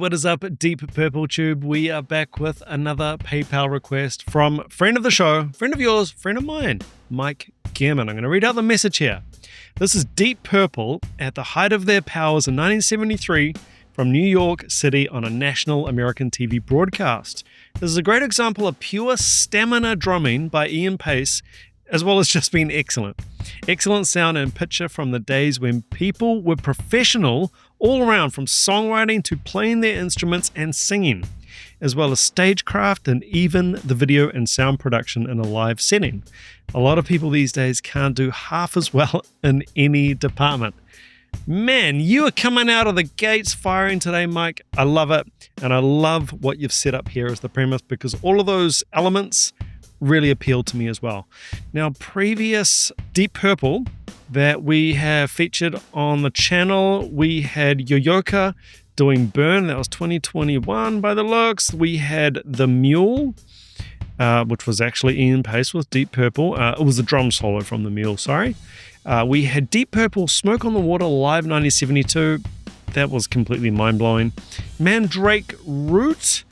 what is up, Deep Purple Tube? We are back with another PayPal request from friend of the show, friend of yours, friend of mine, Mike Gillan. I'm going to read out the message here. This is Deep Purple at the height of their powers in 1973 from New York City on a national American TV broadcast. This is a great example of pure stamina drumming by Ian Paice, as well as just being excellent. Excellent sound and picture from the days when people were professional all around, from songwriting to playing their instruments and singing, as well as stagecraft and even the video and sound production in a live setting. A lot of people these days can't do half as well in any department. Man, you are coming out of the gates firing today, Mike. I love it, and I love what you've set up here as the premise, because all of those elements really appealed to me as well. Now, previous Deep Purple that we have featured on the channel, we had Yoyoka doing Burn. That was 2021 by the looks. We had The Mule, which was actually Ian Paice with Deep Purple. It was a drum solo from The Mule, sorry. We had Deep Purple Smoke on the Water live 1972. That was completely mind-blowing. Mandrake Root.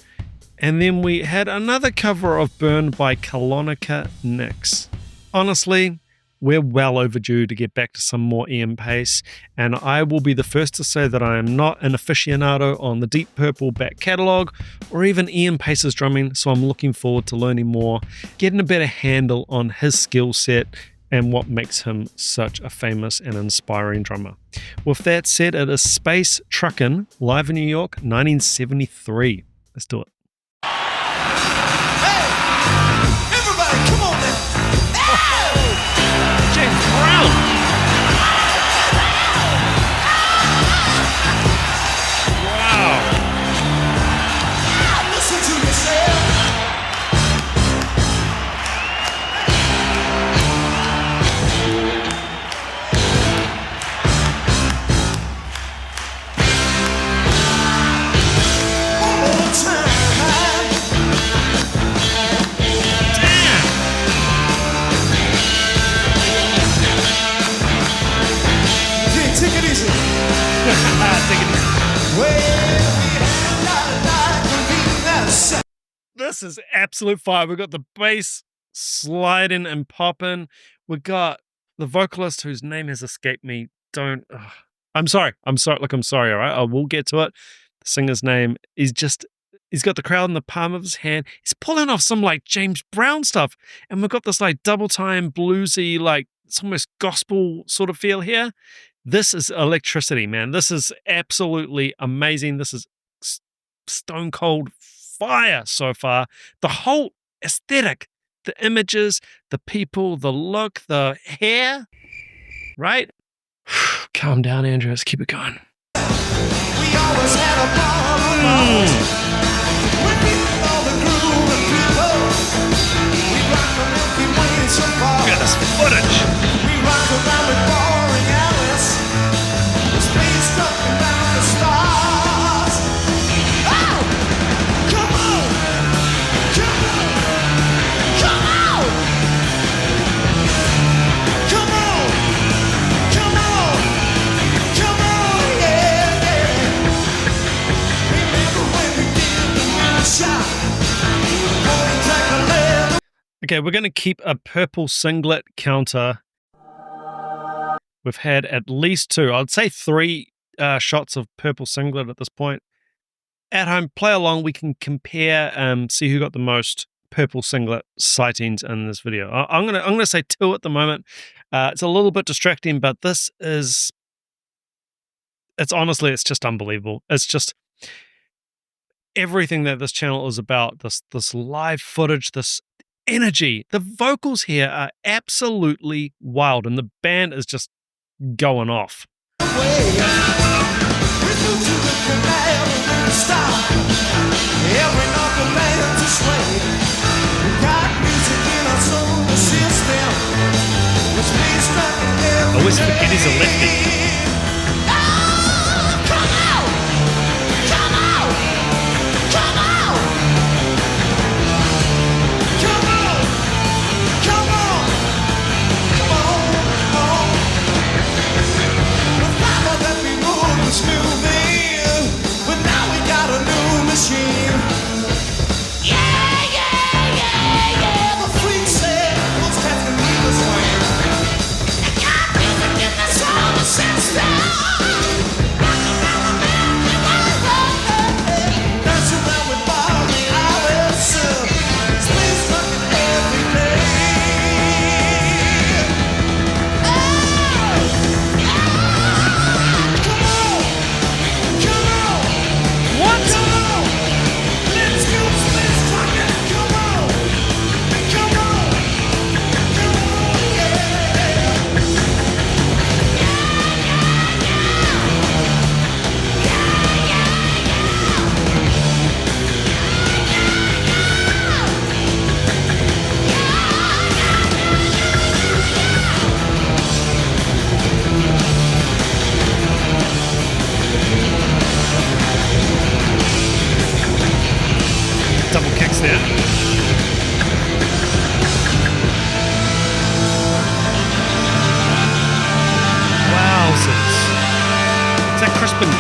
And then we had another cover of Burn by Kalonika Nix. Honestly, we're well overdue to get back to some more Ian Paice, and I will be the first to say that I am not an aficionado on the Deep Purple back catalogue or even Ian Paice's drumming, so I'm looking forward to learning more, getting a better handle on his skill set and what makes him such a famous and inspiring drummer. With that said, it is Space Truckin, live in New York, 1973. Let's do it. This is absolute fire. We've got the bass sliding and popping. We've got the vocalist whose name has escaped me. I'm sorry. I'm sorry, all right? I will get to it. The singer's name is he's got the crowd in the palm of his hand. He's pulling off some like James Brown stuff. And we've got this like double time bluesy, like it's almost gospel sort of feel here. This is electricity, man. This is absolutely amazing. This is stone cold fire so far. The whole aesthetic, the images, the people, the look, the hair, right? Calm down, Andrew. Let's keep it going. We always had a ball. When we all the groove and people, we rock the Milky Way so far. Look at this footage. We rock around the boring Alice. The space truckin' down the stars. Okay, we're going to keep a purple singlet counter. We've had at least two, I'd say three shots of purple singlet at this point. At home, play along. We can compare, see who got the most purple singlet sightings in this video. I'm gonna say two at the moment. It's a little bit distracting, but it's honestly, it's just unbelievable. It's just everything that this channel is about. This live footage, this energy. The vocals here are absolutely wild, and the band is just going off. I always forget he's a lefty. But now we got a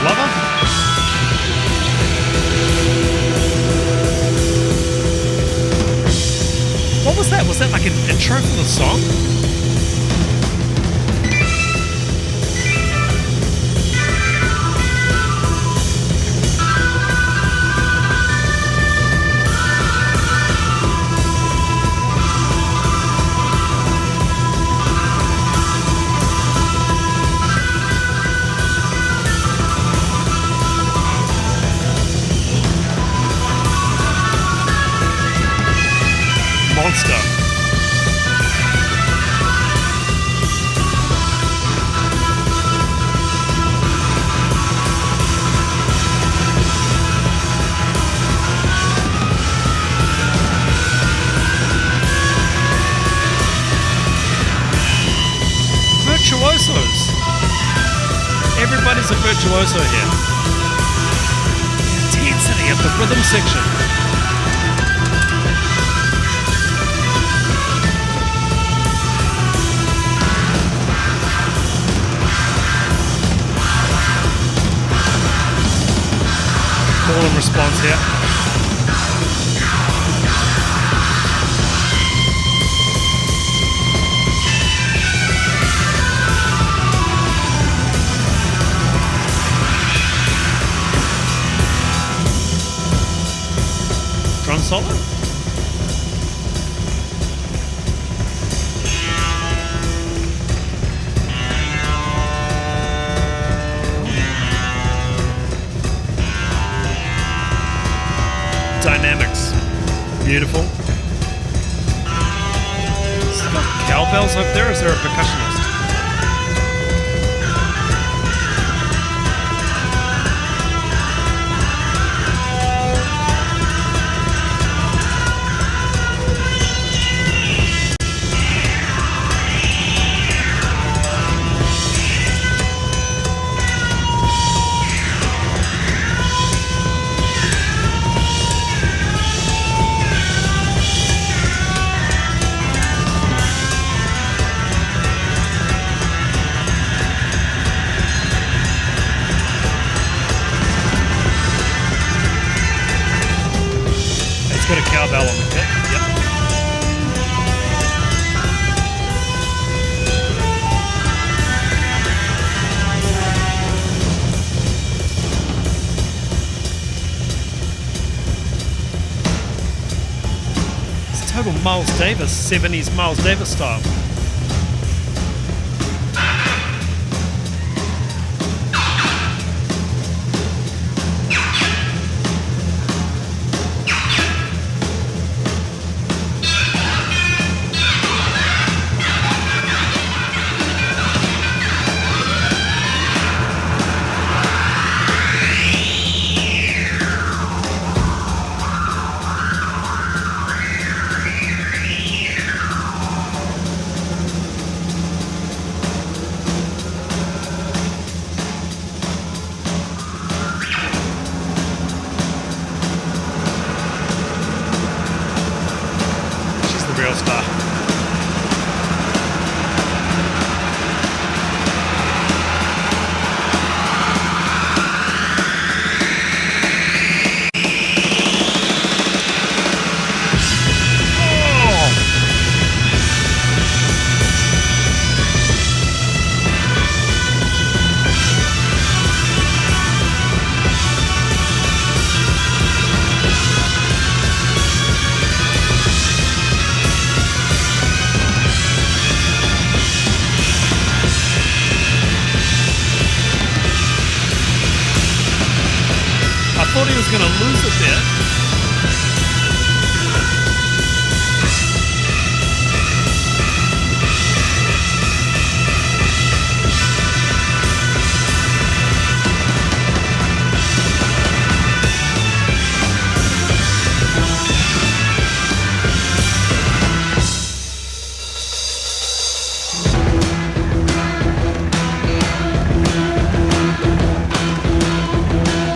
lover. What was that? Was that like an intro for the song? Monster. Virtuosos. Everybody's a virtuoso here. Intensity of the rhythm section. Call and response here. Drum solo. Dynamics. Beautiful. Is there cowbells over there, or is there a percussionist? Got a cowbell on the pit. Yep. It's total Miles Davis, 70s Miles Davis style. Real star. I thought he was going to lose it there.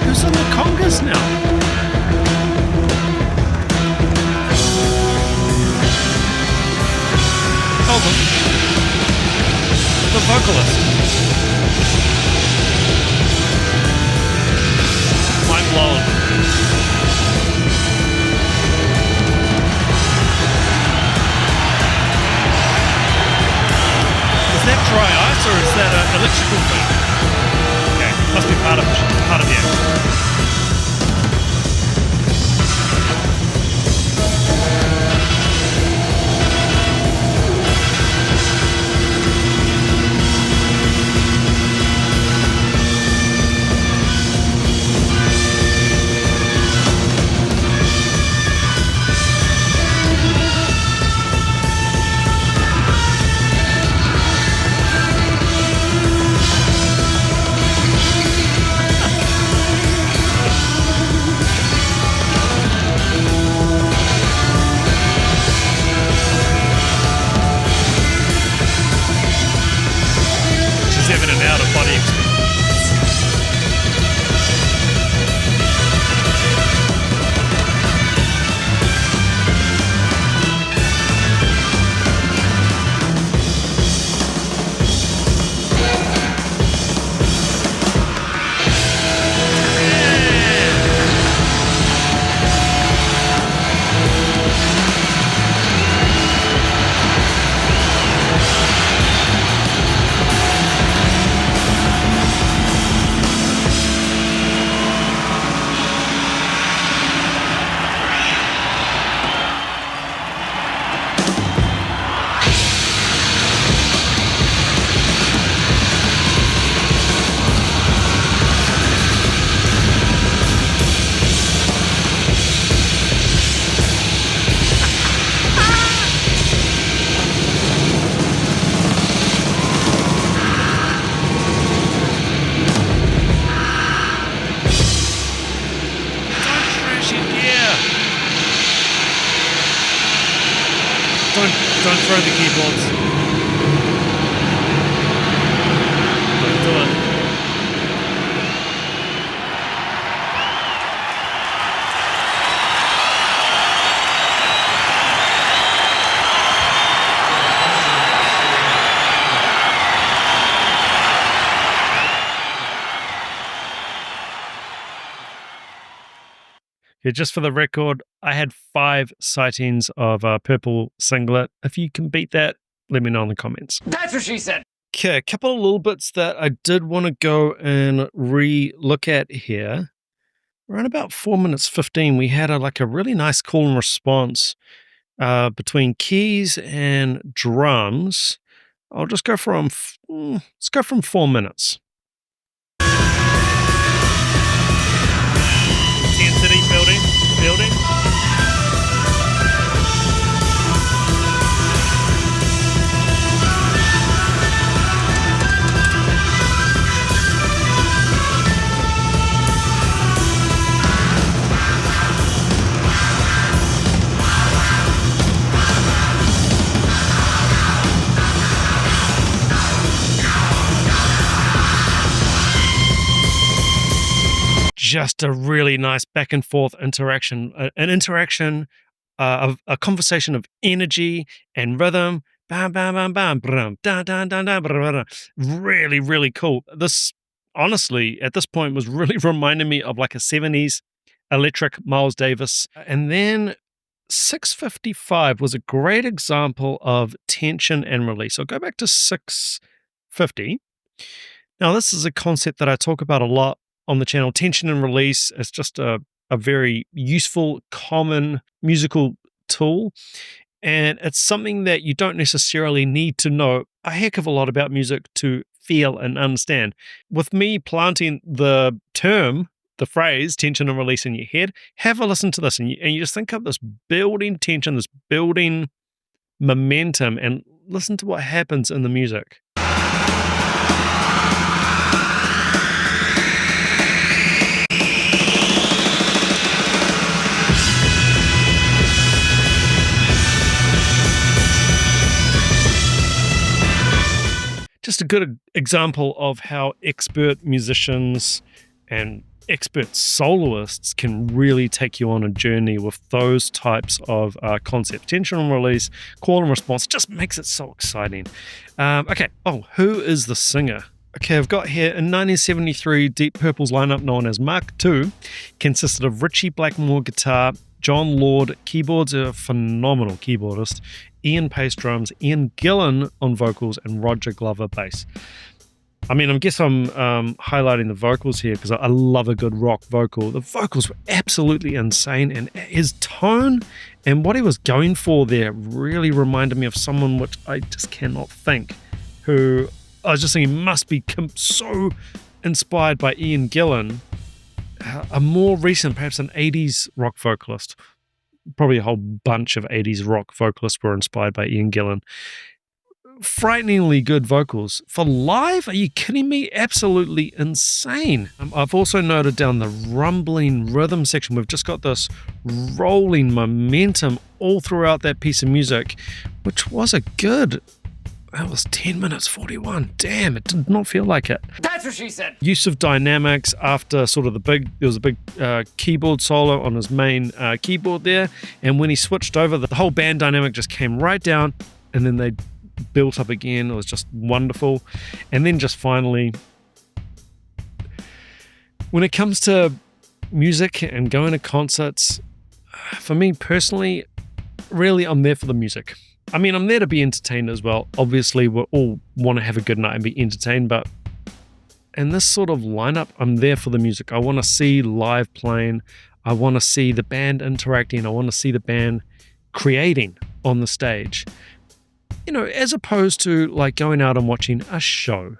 Who's on the congas now? Hold on. The vocalist. musical thing. Okay, must be part of the act. Don't throw the keyboards. Don't do it. Yeah, just for the record, I had 5 sightings of Purple Singlet. If you can beat that, let me know in the comments. That's what she said. Okay, a couple of little bits that I did want to go and re-look at here. Around about 4 minutes 15, we had a really nice call and response between keys and drums. I'll just go from, let's go from 4 minutes. Intensity building. Just a really nice back and forth interaction, an interaction of a conversation of energy and rhythm. Bam, bam, bam, bam, brum, da, da, da, da, brum, brum. Really, really cool. This, honestly, at this point was really reminding me of like a 70s electric Miles Davis. And then 655 was a great example of tension and release. So go back to 650. Now, this is a concept that I talk about a lot on the channel. Tension and release is just a very useful, common musical tool. And it's something that you don't necessarily need to know a heck of a lot about music to feel and understand. With me planting the term, the phrase, tension and release in your head, have a listen to this and you just think of this building tension, this building momentum, and listen to what happens in the music. Just a good example of how expert musicians and expert soloists can really take you on a journey with those types of concepts. Tension and release, call and response, just makes it so exciting. Okay, who is the singer? Okay, I've got here, in 1973, Deep Purple's lineup known as Mark II consisted of Ritchie Blackmore guitar, John Lord keyboards, a phenomenal keyboardist, Ian Paice drums, Ian Gillan on vocals, and Roger Glover bass. I mean, I guess I'm highlighting the vocals here because I love a good rock vocal. The vocals were absolutely insane, and his tone and what he was going for there really reminded me of someone which I just cannot think, who I was just thinking must be so inspired by Ian Gillan, a more recent, perhaps an 80s rock vocalist. Probably a whole bunch of 80s rock vocalists were inspired by Ian Gillan. Frighteningly good vocals. For live, are you kidding me? Absolutely insane. I've also noted down the rumbling rhythm section. We've just got this rolling momentum all throughout that piece of music, which was a good... That was 10 minutes 41. Damn, it did not feel like it. That's what she said. Use of dynamics after sort of there was a big keyboard solo on his main keyboard there. And when he switched over, the whole band dynamic just came right down, and then they built up again. It was just wonderful. And then just finally, when it comes to music and going to concerts, for me personally, really, I'm there for the music. I mean, I'm there to be entertained as well. Obviously, we all want to have a good night and be entertained, but in this sort of lineup, I'm there for the music. I want to see live playing. I want to see the band interacting. I want to see the band creating on the stage. You know, as opposed to like going out and watching a show,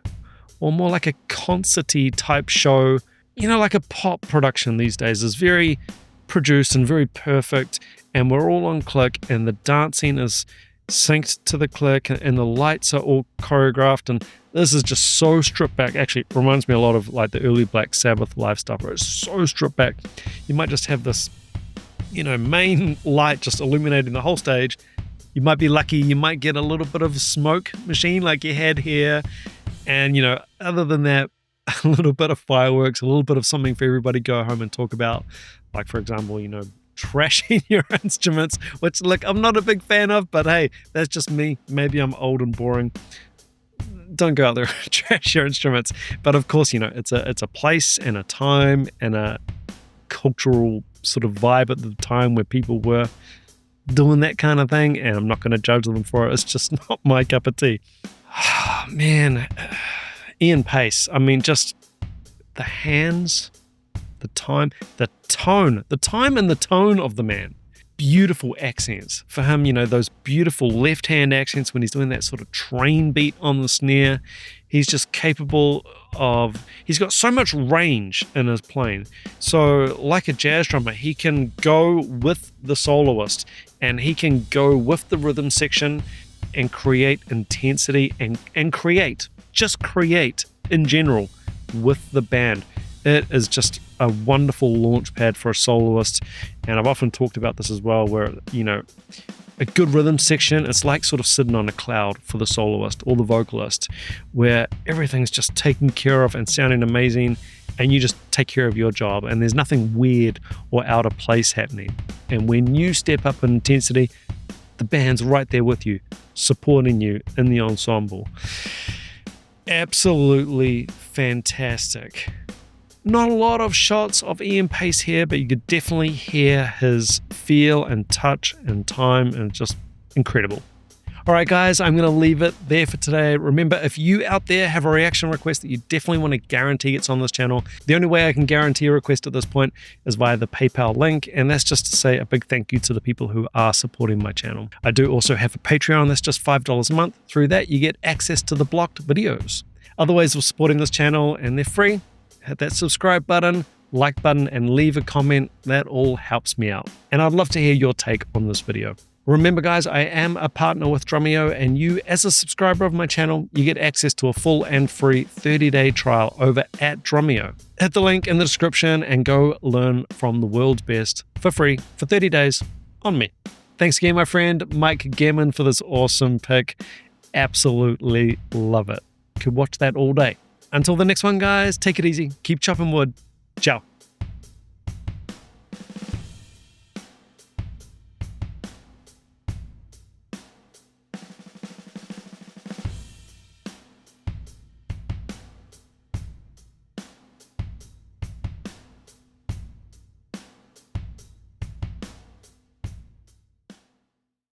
or more like a concert-y type show. You know, like a pop production these days is very produced and very perfect, and we're all on click, and the dancing is synced to the click, and the lights are all choreographed, and this is just so stripped back. Actually, it reminds me a lot of like the early Black Sabbath live stuff, where it's so stripped back. You might just have this, you know, main light just illuminating the whole stage. You might be lucky, you might get a little bit of smoke machine like you had here, and, you know, other than that, a little bit of fireworks, a little bit of something for everybody to go home and talk about, like, for example, you know, trashing your instruments, which, look, I'm not a big fan of, but hey, that's just me. Maybe I'm old and boring. Don't go out there and trash your instruments. But of course, you know, it's a place and a time and a cultural sort of vibe at the time where people were doing that kind of thing, and I'm not going to judge them for it. It's just not my cup of tea. Oh, man, Ian Paice. I mean, just the hands, the time, the time and the tone of the man. Beautiful accents for him, you know, those beautiful left hand accents when he's doing that sort of train beat on the snare. He's just capable of, he's got so much range in his playing. So like a jazz drummer, he can go with the soloist and he can go with the rhythm section and create intensity and create in general with the band. It is just a wonderful launch pad for a soloist, and I've often talked about this as well, where, you know, a good rhythm section, it's like sort of sitting on a cloud for the soloist or the vocalist, where everything's just taken care of and sounding amazing, and you just take care of your job, and there's nothing weird or out of place happening. And when you step up in intensity, the band's right there with you, supporting you in the ensemble. Absolutely fantastic. Not a lot of shots of Ian Paice here, but you could definitely hear his feel and touch and time, and just incredible. All right, guys, I'm going to leave it there for today. Remember, if you out there have a reaction request that you definitely want to guarantee it's on this channel, the only way I can guarantee a request at this point is via the PayPal link, and that's just to say a big thank you to the people who are supporting my channel. I do also have a Patreon that's just $5 a month. Through that, you get access to the blocked videos. Other ways of supporting this channel, and they're free. Hit that subscribe button, like button, and leave a comment. That all helps me out. And I'd love to hear your take on this video. Remember, guys, I am a partner with DRUMEO, and you, as a subscriber of my channel, you get access to a full and free 30-day trial over at DRUMEO. Hit the link in the description and go learn from the world's best for free for 30 days on me. Thanks again, my friend Mike Gillan, for this awesome pick. Absolutely love it. Could watch that all day. Until the next one, guys, take it easy. Keep chopping wood. Ciao.